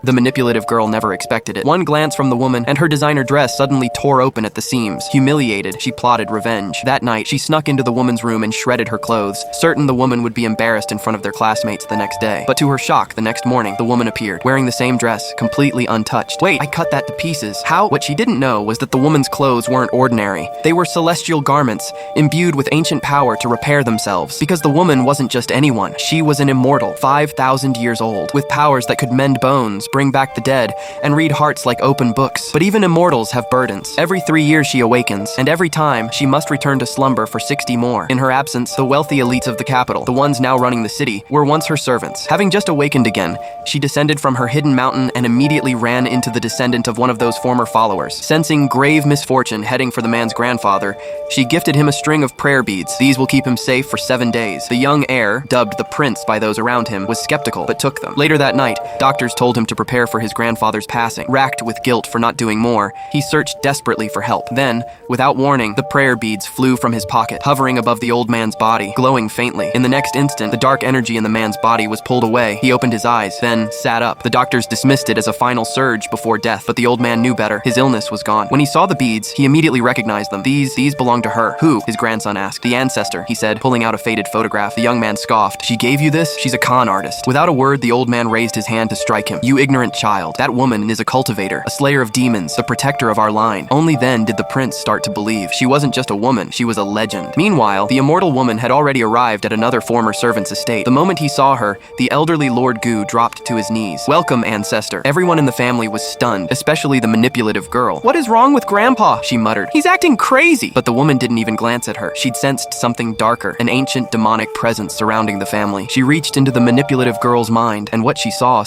The manipulative girl never expected it. One glance from the woman, and her designer dress suddenly tore open at the seams. Humiliated, she plotted revenge. That night, she snuck into the woman's room and shredded her clothes, certain the woman would be embarrassed in front of their classmates the next day. But to her shock, the next morning, the woman appeared, wearing the same dress, completely untouched. Wait, I cut that to pieces. How? What she didn't know was that the woman's clothes weren't ordinary. They were celestial garments, imbued with ancient power to repair themselves. Because the woman wasn't just anyone. She was an immortal, 5,000 years old, with powers that could mend bones, bring back the dead, and read hearts like open books. But even immortals have burdens. Every 3 years she awakens, and every time, she must return to slumber for 60 more. In her absence, the wealthy elites of the capital, the ones now running the city, were once her servants. Having just awakened again, she descended from her hidden mountain and immediately ran into the descendant of one of those former followers. Sensing grave misfortune heading for the man's grandfather, she gifted him a string of prayer beads. These will keep him safe for 7 days. The young heir, dubbed the prince by those around him, was skeptical, but took them. Later that night, doctors told him to prepare for his grandfather's passing. Racked with guilt for not doing more, he searched desperately for help. Then, without warning, the prayer beads flew from his pocket, hovering above the old man's body, glowing faintly. In the next instant, the dark energy in the man's body was pulled away. He opened his eyes, then sat up. The doctors dismissed it as a final surge before death, but the old man knew better. His illness was gone. When he saw the beads, he immediately recognized them. These belong to her. Who? His grandson asked. The ancestor, he said, pulling out a faded photograph. The young man scoffed. She gave you this? She's a con artist. Without a word, the old man raised his hand to strike him. You ignorant child. That woman is a cultivator, a slayer of demons, the protector of our line. Only then did the prince start to believe. She wasn't just a woman, she was a legend. Meanwhile, the immortal woman had already arrived at another former servant's estate. The moment he saw her, the elderly Lord Gu dropped to his knees. Welcome, ancestor. Everyone in the family was stunned, especially the manipulative girl. What is wrong with Grandpa? She muttered. He's acting crazy. But the woman didn't even glance at her. She'd sensed something darker, an ancient demonic presence surrounding the family. She reached into the manipulative girl's mind, and what she saw